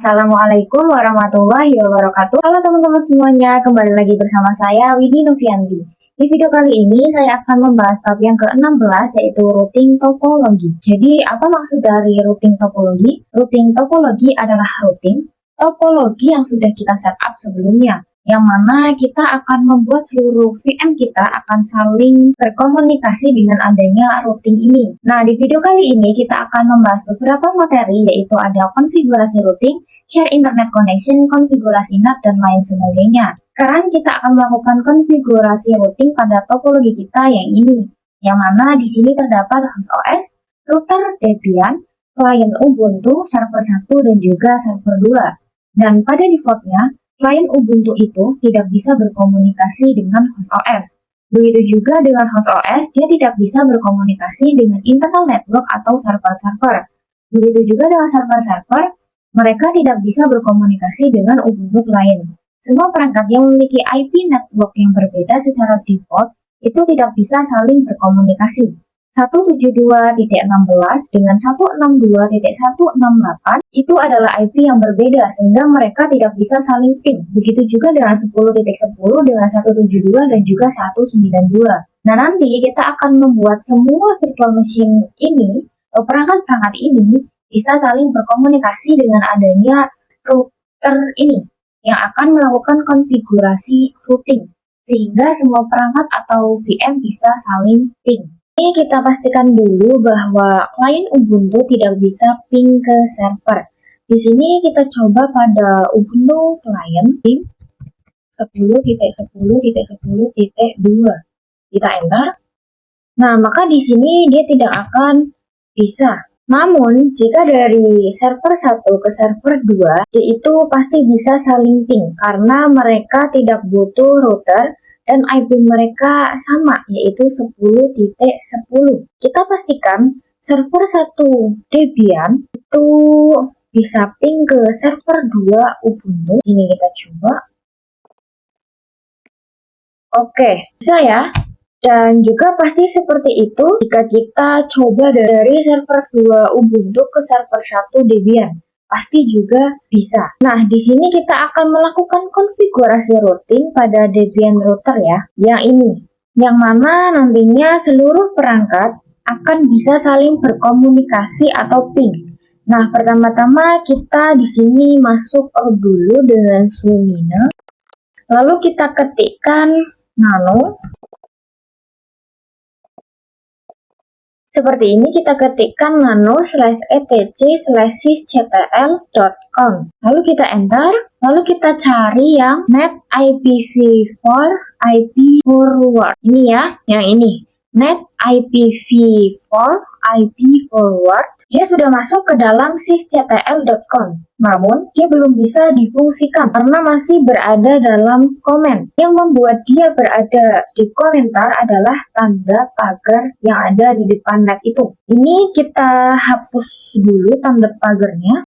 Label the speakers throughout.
Speaker 1: Assalamualaikum warahmatullahi wabarakatuh. Halo teman-teman semuanya, kembali lagi bersama saya Widi Novianti. Di video kali ini saya akan membahas bab yang ke-16 yaitu routing topologi. Jadi apa maksud dari routing topologi? Routing topologi adalah routing topologi yang sudah kita setup sebelumnya, yang mana kita akan membuat seluruh VM kita akan saling berkomunikasi dengan adanya routing ini. Nah, di video kali ini kita akan membahas beberapa materi, yaitu ada konfigurasi routing, share internet connection, konfigurasi NAT, dan lain sebagainya. Sekarang kita akan melakukan konfigurasi routing pada topologi kita yang ini, yang mana di sini terdapat host OS, router Debian, client Ubuntu, server 1, dan juga server 2. Dan pada defaultnya, klien Ubuntu itu tidak bisa berkomunikasi dengan host OS. Begitu juga dengan host OS, dia tidak bisa berkomunikasi dengan internal network atau server-server. Begitu juga dengan server-server, mereka tidak bisa berkomunikasi dengan Ubuntu klien. Semua perangkat yang memiliki IP network yang berbeda secara default itu tidak bisa saling berkomunikasi. 172.16 dengan 162.168 itu adalah IP yang berbeda sehingga mereka tidak bisa saling ping. Begitu juga dengan 10.10 dengan 172 dan juga 192. Nah, nanti kita akan membuat semua virtual machine ini, perangkat-perangkat ini bisa saling berkomunikasi dengan adanya router ini yang akan melakukan konfigurasi routing sehingga semua perangkat atau VM bisa saling ping. Ini kita pastikan dulu bahwa klien Ubuntu tidak bisa ping ke server. Di sini kita coba pada Ubuntu client ping 10.10.10.2. Kita enter. Nah, maka di sini dia tidak akan bisa. Namun, jika dari server 1 ke server 2, dia itu pasti bisa saling ping karena mereka tidak butuh router dan IP mereka sama, yaitu 10.10. Kita pastikan server 1 Debian itu bisa ping ke server 2 Ubuntu. Ini kita coba. Oke, bisa ya. Dan juga pasti seperti itu jika kita coba dari server 2 Ubuntu ke server 1 Debian. Pasti juga bisa. Nah, di sini kita akan melakukan konfigurasi routing pada Debian router ya, yang ini. Yang mana nantinya seluruh perangkat akan bisa saling berkomunikasi atau ping. Nah, pertama-tama kita di sini masuk dulu dengan Sumina. Lalu kita ketikkan nano. Seperti ini kita ketikkan nano/etc/sysctl.com. Lalu kita enter, lalu kita cari yang net IPv4 IP forward. Ini ya, yang ini. Net IPv4 IP forward. Dia sudah masuk ke dalam sysctl.com. Namun, dia belum bisa difungsikan karena masih berada dalam komen. Yang membuat dia berada di komentar adalah tanda pagar yang ada di depan net itu. Ini kita hapus dulu tanda pagarnya.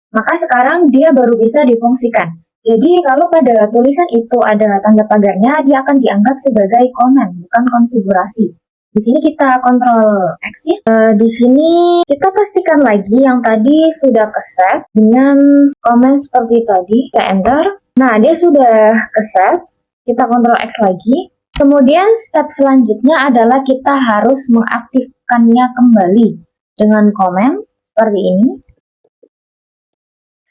Speaker 1: Maka sekarang dia baru bisa difungsikan. Jadi, kalau pada tulisan itu ada tanda pagarnya, dia akan dianggap sebagai komen, bukan konfigurasi. Di sini kita kontrol X ya. Di sini kita pastikan lagi yang tadi sudah ke-save dengan komen seperti tadi. Kita enter. Nah, dia sudah ke-save. Kita kontrol X lagi. Kemudian step selanjutnya adalah kita harus mengaktifkannya kembali dengan komen seperti ini.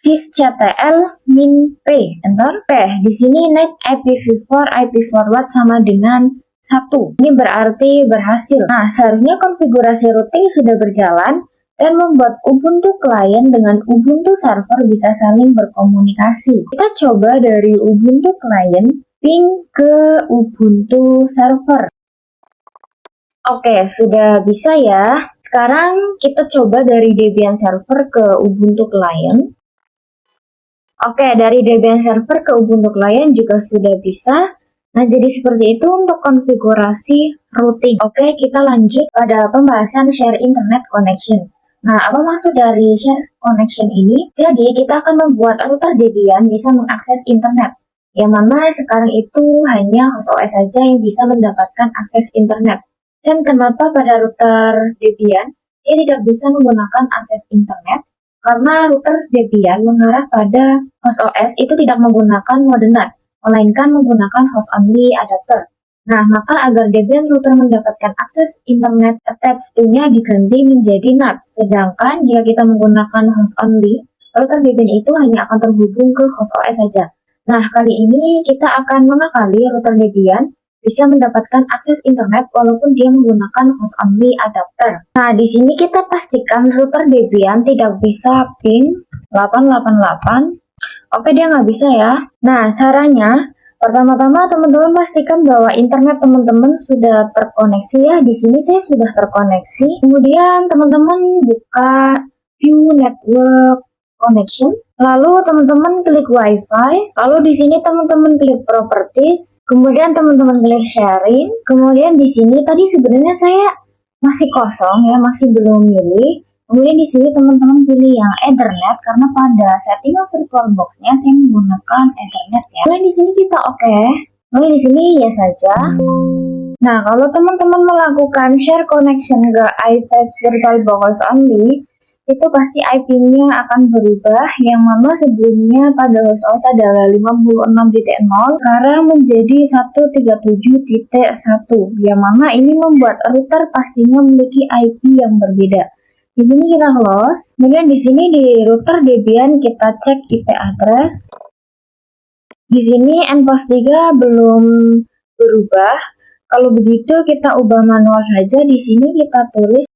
Speaker 1: sysctl min p, enter. P, di sini net IPv4 IP forward sama dengan 1. Ini berarti berhasil. Nah, seharusnya konfigurasi routing sudah berjalan dan membuat Ubuntu client dengan Ubuntu server bisa saling berkomunikasi. Kita coba dari Ubuntu client ping ke Ubuntu server. Oke, sudah bisa ya. Sekarang kita coba dari Debian server ke Ubuntu client. Oke, dari Debian server ke Ubuntu client juga sudah bisa. Nah, jadi seperti itu untuk konfigurasi routing. Oke, kita lanjut pada pembahasan share internet connection. Nah, apa maksud dari share connection ini? Jadi, kita akan membuat router Debian bisa mengakses internet. Yang mana sekarang itu hanya host OS saja yang bisa mendapatkan akses internet. Dan kenapa pada router Debian, dia tidak bisa menggunakan akses internet? karena router Debian mengarah pada host OS itu tidak menggunakan mode NAT, melainkan menggunakan host only adapter. Nah, maka agar Debian router mendapatkan akses internet attached to-nya diganti menjadi NAT. Sedangkan jika kita menggunakan host only, router Debian itu hanya akan terhubung ke host OS saja. Nah, kali ini kita akan mengakali router Debian bisa mendapatkan akses internet walaupun dia menggunakan host only adapter. Nah, di sini kita pastikan router Debian tidak bisa ping 888. Oke, dia nggak bisa ya. Nah, caranya pertama-tama teman-teman pastikan bahwa internet teman-teman sudah terkoneksi ya. Di sini saya sudah terkoneksi. Kemudian teman-teman buka view network connection. Lalu teman-teman klik WiFi. Lalu di sini teman-teman klik properties. Kemudian teman-teman klik sharing. Kemudian di sini tadi sebenarnya saya masih kosong ya, masih belum milih. Kemudian di sini teman-teman pilih yang Ethernet karena pada settingan virtual box-nya saya menggunakan Ethernet ya. Kemudian di sini kita oke. Kemudian di sini ya saja. Nah, kalau teman-teman melakukan share connection ke iPass virtual box only, itu pasti IP-nya akan berubah, yang mana sebelumnya pada host OS adalah 56.0 sekarang menjadi 137.1, yang mana ini membuat router pastinya memiliki IP yang berbeda. Di sini kita close, kemudian di sini di router Debian kita cek IP address. Di sini nPost 3 belum berubah. Kalau begitu kita ubah manual saja. Di sini kita tulis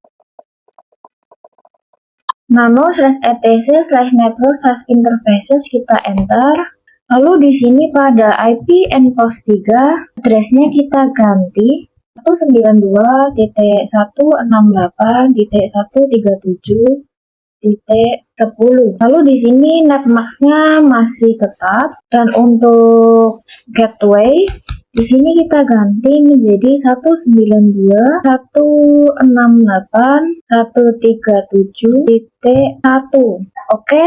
Speaker 1: nano/etc/network/interfaces, kita enter. Lalu di sini pada IP nPost 3 addressnya kita ganti 192.168.137.10. Lalu di sini netmax-nya masih tetap, dan untuk gateway di sini kita ganti menjadi 192.168.137.1. Oke,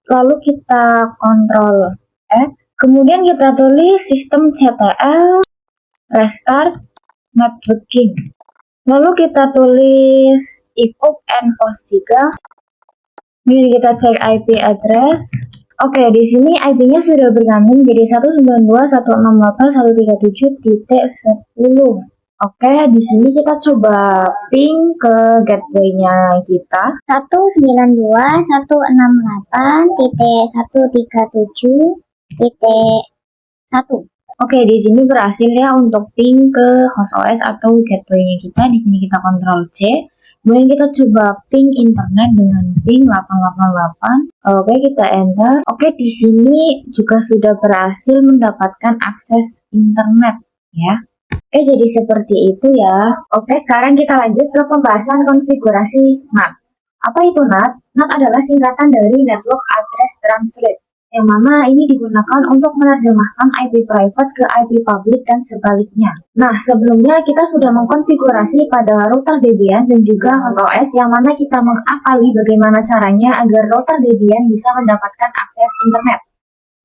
Speaker 1: lalu kita kontrol F. Kemudian kita tulis systemctl restart networking. Lalu kita tulis evoke nPost 3. Kemudian kita cek IP address. Oke, di sini IP-nya sudah berganti menjadi 192.168.137.10. Oke, di sini kita coba ping ke gateway-nya kita. 192.168.137.1. Oke, di sini berhasil ya untuk ping ke host OS atau gateway-nya kita. Di sini kita Ctrl C. Kemudian kita coba ping internet dengan ping 888. Oke, kita enter. Oke, di sini juga sudah berhasil mendapatkan akses internet ya. Oke, jadi seperti itu ya. Oke, sekarang kita lanjut ke pembahasan konfigurasi NAT. Apa itu NAT? NAT adalah singkatan dari Network Address Translate, yang mana ini digunakan untuk menerjemahkan IP private ke IP public dan sebaliknya. Nah, sebelumnya kita sudah mengkonfigurasi pada router Debian dan juga host OS, yang mana kita mengakali bagaimana caranya agar router Debian bisa mendapatkan akses internet.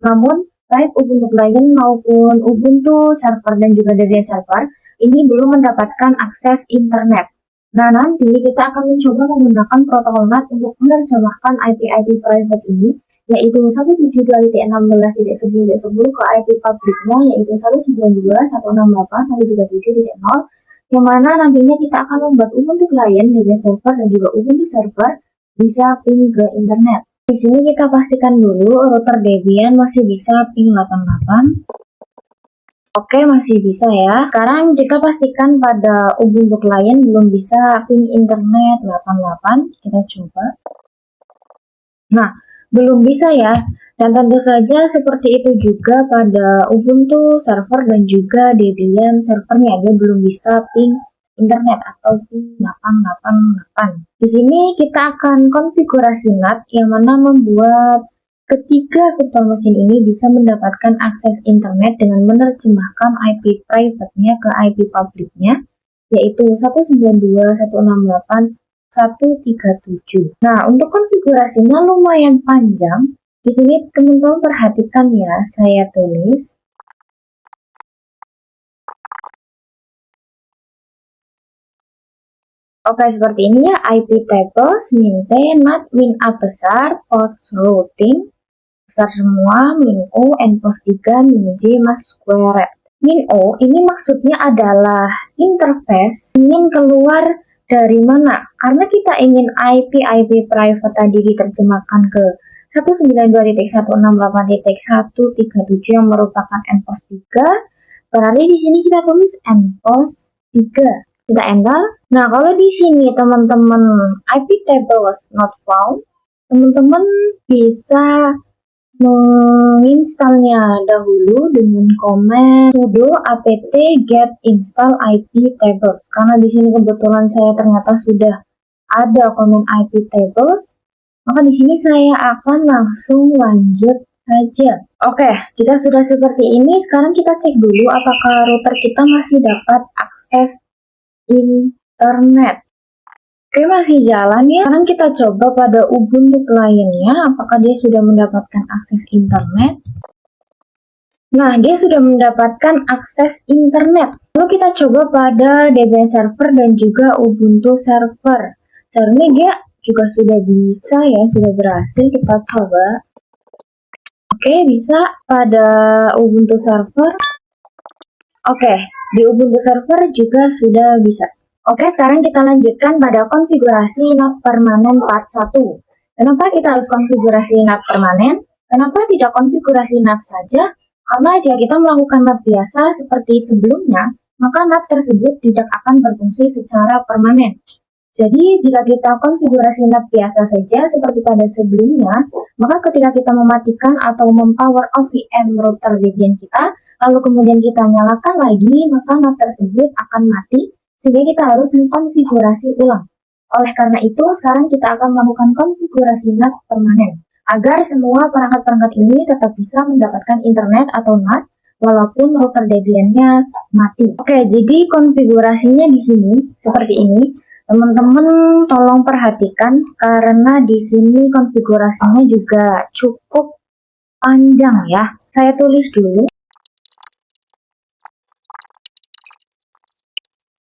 Speaker 1: Namun, baik Ubuntu Client maupun Ubuntu Server dan juga Debian Server ini belum mendapatkan akses internet. Nah, nanti kita akan mencoba menggunakan protokol NAT untuk menerjemahkan IP-IP private ini, yaitu 172.16.10.10 ke IP publiknya, yaitu 192.168.137.0, yang mana nantinya kita akan membuat Ubuntu Client, Debian Server, dan juga Ubuntu Server bisa ping ke internet. Di sini kita pastikan dulu router Debian masih bisa ping 88. Oke, masih bisa ya. Sekarang kita pastikan pada Ubuntu Client belum bisa ping internet 88. Kita coba. Nah, belum bisa ya. Dan tentu saja seperti itu juga pada Ubuntu Server dan juga Debian servernya, dia belum bisa ping internet atau ping 888. Di sini kita akan konfigurasi NAT yang mana membuat ketiga virtual machine ini bisa mendapatkan akses internet dengan menerjemahkan IP private-nya ke IP public-nya, yaitu 192.168.137. Nah, untuk konfigurasinya lumayan panjang. Di sini teman-teman perhatikan ya, saya tulis Oke, seperti ini ya, IP tables, min T, nat, min A besar, post routing, besar semua, min O, n post 3, min J, mas squared. Min O ini maksudnya adalah interface ingin keluar dari mana? Karena kita ingin IP private tadi diterjemahkan ke 192.168.137 yang merupakan n post 3. Berarti di sini kita tulis n post 3. Kita enter. Nah, kalau di sini teman-teman IP table was not found, teman-teman bisa menginstalnya dahulu dengan komen sudo apt get install IP tables. Karena di sini kebetulan saya ternyata sudah ada komen IP tables, maka di sini saya akan langsung lanjut saja. Oke, jika sudah seperti ini, sekarang kita cek dulu apakah router kita masih dapat akses internet. Oke, masih jalan ya. Sekarang kita coba pada Ubuntu kliennya, apakah dia sudah mendapatkan akses internet. Nah, dia sudah mendapatkan akses internet. Lalu kita coba pada Debian server dan juga Ubuntu server. Caranya dia juga sudah bisa ya, sudah berhasil. Kita coba. Oke, bisa pada Ubuntu server. Oke, di Ubuntu server juga sudah bisa. Oke, sekarang kita lanjutkan pada konfigurasi NAT permanen part 1. Kenapa kita harus konfigurasi NAT permanen? Kenapa tidak konfigurasi NAT saja? Karena jika kita melakukan NAT biasa seperti sebelumnya, maka NAT tersebut tidak akan berfungsi secara permanen. Jadi, jika kita konfigurasi NAT biasa saja seperti pada sebelumnya, maka ketika kita mematikan atau mempower off VM router Debian kita, lalu kemudian kita nyalakan lagi, maka NAT tersebut akan mati, sehingga kita harus mengkonfigurasi ulang. Oleh karena itu, sekarang kita akan melakukan konfigurasi NAT permanen, agar semua perangkat-perangkat ini tetap bisa mendapatkan internet atau NAT, walaupun router Debian-nya mati. Oke, jadi konfigurasinya di sini seperti ini. Teman-teman tolong perhatikan, karena di sini konfigurasinya juga cukup panjang ya. Saya tulis dulu.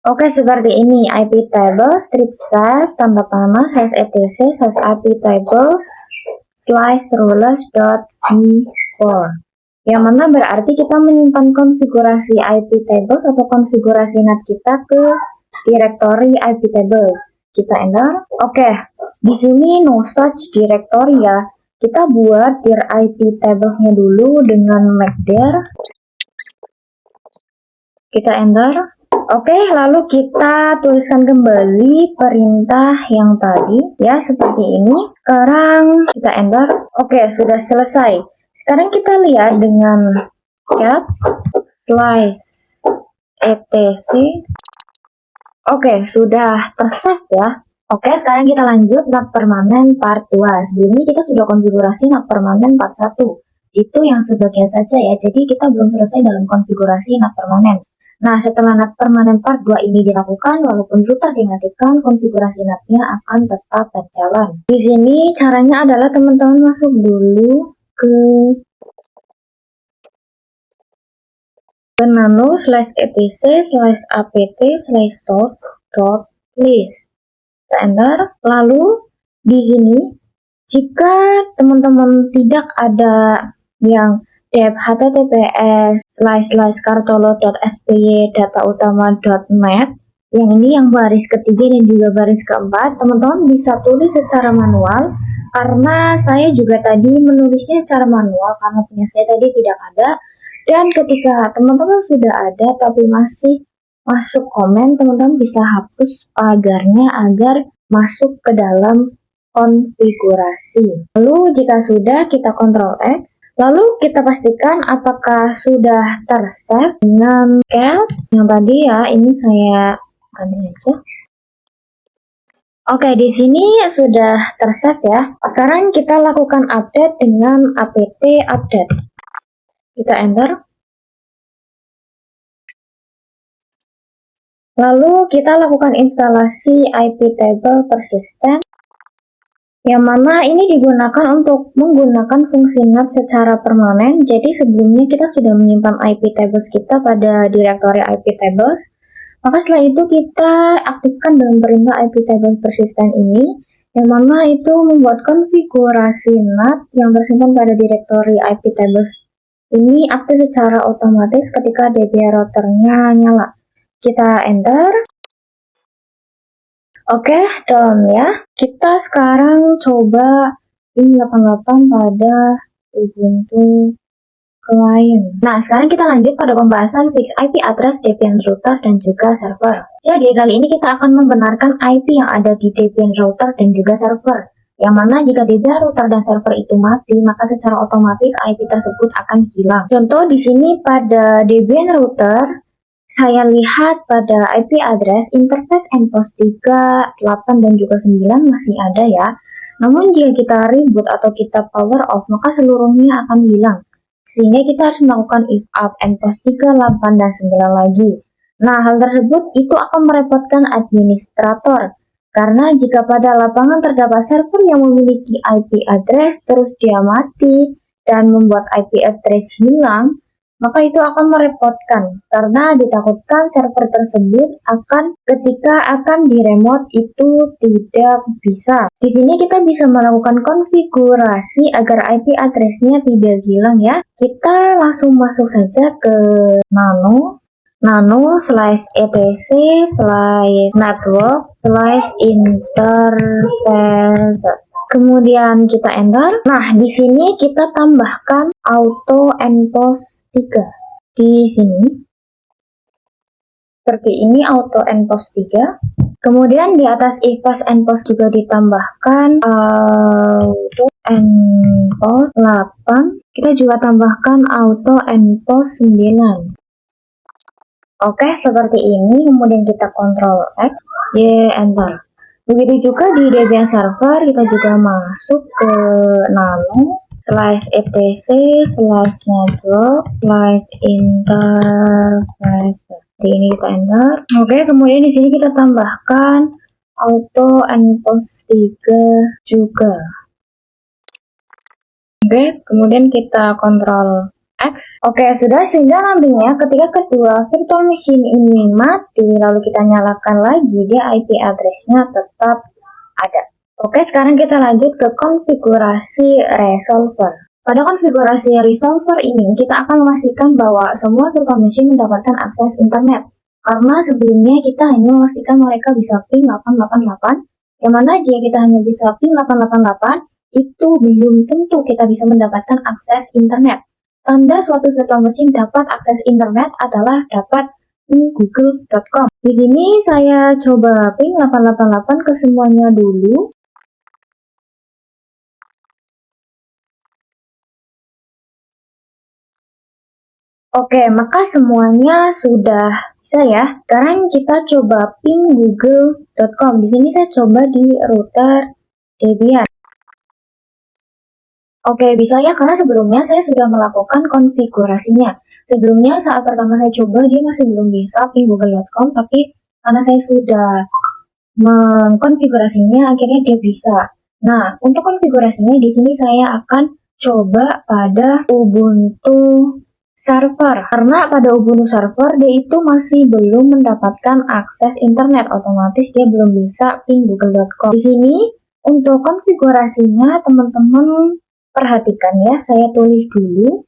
Speaker 1: Oke, seperti ini. IP table, strip save, tanda panah, /etc, /ip table, /rollers.v4. Yang mana berarti kita menyimpan konfigurasi IP tables atau konfigurasi NAT kita ke directory IP tables. Kita enter. Oke, di sini no such directory ya. Kita buat dir IP tablesnya dulu dengan make dir. Kita enter. Oke, lalu kita tuliskan kembali perintah yang tadi ya, seperti ini. Sekarang kita enter. Oke, sudah selesai. Sekarang kita lihat dengan cat /etc. Oke, sudah tersave ya. Oke, sekarang kita lanjut NAT permanen part 2. Sebelumnya kita sudah konfigurasi NAT permanen part 1. Itu yang sebagian saja ya. Jadi kita belum selesai dalam konfigurasi NAT permanen. Nah, setelah NAT permanen part 2 ini dilakukan, walaupun router dimatikan, konfigurasi NAT-nya akan tetap berjalan. Di sini caranya adalah teman-teman masuk dulu ke nano /etc/apt/source.list. Enter. Lalu di sini jika teman-teman tidak ada yang dep https://kartolo.spy datautama.net, yang ini yang baris ketiga dan juga baris keempat, teman-teman bisa tulis secara manual, karena saya juga tadi menulisnya secara manual karena punya saya tadi tidak ada. Dan ketika teman-teman sudah ada tapi masih masuk komen, teman-teman bisa hapus pagarnya agar masuk ke dalam konfigurasi. Lalu jika sudah, kita Ctrl X. Lalu kita pastikan apakah sudah tersave dengan cat yang tadi ya. Ini saya ganti aja. Oke, di sini sudah tersave ya. Sekarang kita lakukan update dengan apt update. Kita enter. Lalu kita lakukan instalasi IP table persistent, yang mana ini digunakan untuk menggunakan fungsi NAT secara permanen. Jadi sebelumnya kita sudah menyimpan IP tables kita pada directory IP tables. Maka setelah itu kita aktifkan dengan perintah IP table persistent ini, yang mana itu membuat konfigurasi NAT yang tersimpan pada direktori IP tables ini aktif secara otomatis ketika DB routernya nyala. Kita enter. Oke, done ya. Kita sekarang coba ping 88 pada Ubuntu client. Nah, sekarang kita lanjut pada pembahasan fix IP address Debian router dan juga server. Jadi, kali ini kita akan membenarkan IP yang ada di Debian router dan juga server. Yang mana jika Debian router dan server itu mati, maka secara otomatis IP tersebut akan hilang. Contoh di sini pada Debian router, saya lihat pada IP address interface endpost 3, 8, dan juga 9 masih ada ya. Namun jika kita reboot atau kita power off, maka seluruhnya akan hilang. Sehingga kita harus melakukan if up endpost 3, 8, dan 9 lagi. Nah, hal tersebut itu akan merepotkan administrator. Karena jika pada lapangan terdapat server yang memiliki IP address terus dia mati dan membuat IP address hilang, maka itu akan merepotkan karena ditakutkan server tersebut ketika akan diremote itu tidak bisa. Di sini kita bisa melakukan konfigurasi agar IP address-nya tidak hilang ya. Kita langsung masuk saja ke nano/etc/network/interface. Kemudian kita enter. Nah, di sini kita tambahkan auto endpost 3. Di sini seperti ini auto endpost 3. Kemudian di atas ifas endpost juga ditambahkan auto endpost 8. Kita juga tambahkan auto endpost 9. Oke, seperti ini. Kemudian kita Ctrl X, enter. Begitu juga di Debian server, kita juga masuk ke nano/etc/network/interface. Di ini kita enter. Oke, kemudian di sini kita tambahkan auto endpost 3 juga. Oke, kemudian kita Ctrl X. Oke, sudah, sehingga nantinya ketika kedua virtual machine ini mati lalu kita nyalakan lagi, dia IP address-nya tetap ada. Oke, sekarang kita lanjut ke konfigurasi resolver. Pada konfigurasi resolver ini kita akan memastikan bahwa semua virtual machine mendapatkan akses internet. Karena sebelumnya kita hanya memastikan mereka bisa ping 888, yang mana jika kita hanya bisa ping 888, itu belum tentu kita bisa mendapatkan akses internet. Tanda suatu virtual machine dapat akses internet adalah dapat google.com. Di sini saya coba ping 888 ke semuanya dulu. Oke, maka semuanya sudah bisa ya. Sekarang kita coba ping google.com. Di sini saya coba di router Debian. Oke, bisa ya, karena sebelumnya saya sudah melakukan konfigurasinya. Sebelumnya saat pertama saya coba, dia masih belum bisa ping google.com, tapi karena saya sudah mengkonfigurasinya, akhirnya dia bisa. Nah, untuk konfigurasinya di sini saya akan coba pada Ubuntu server. Karena pada Ubuntu server, dia itu masih belum mendapatkan akses internet, otomatis dia belum bisa ping google.com. Di sini, untuk konfigurasinya, teman-teman perhatikan ya, saya tulis dulu.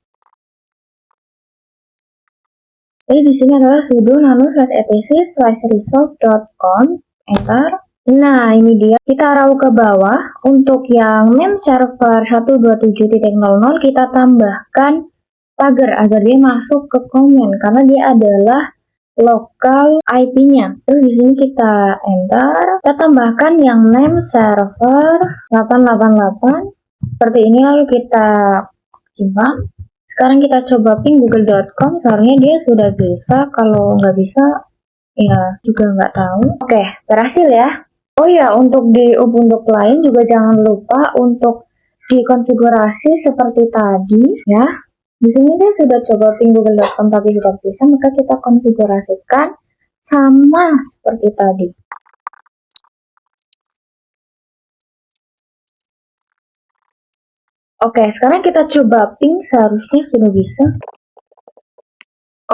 Speaker 1: Jadi di sini adalah sudo nano/etc/resolve.com, enter. Nah, ini dia. Kita rauh ke bawah. Untuk yang name server 127.00 kita tambahkan pagar agar dia masuk ke komen karena dia adalah lokal IP-nya. Terus di sini kita enter. Kita tambahkan yang name server 888. Seperti ini, lalu kita simpan. Sekarang kita coba ping google.com, seharusnya dia sudah bisa. Kalau nggak bisa, ya juga nggak tahu. Oke, berhasil ya. Oh ya, untuk di Ubuntu lain juga jangan lupa untuk dikonfigurasi seperti tadi ya. Di sini saya sudah coba ping google.com tapi tidak bisa, maka kita konfigurasikan sama seperti tadi. Oke, sekarang kita coba ping, seharusnya sudah bisa.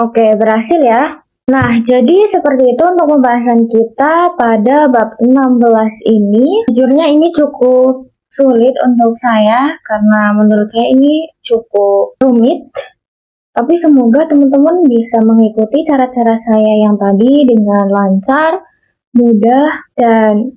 Speaker 1: Oke, berhasil ya. Nah, jadi seperti itu untuk pembahasan kita pada bab 16 ini. Sejujurnya ini cukup sulit untuk saya karena menurut saya ini cukup rumit. Tapi semoga teman-teman bisa mengikuti cara-cara saya yang tadi dengan lancar, mudah, dan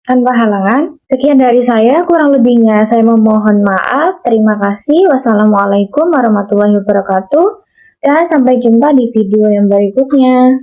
Speaker 1: tanpa halangan. Sekian dari saya, kurang lebihnya saya memohon maaf. Terima kasih. Wassalamualaikum warahmatullahi wabarakatuh. Dan sampai jumpa di video yang berikutnya.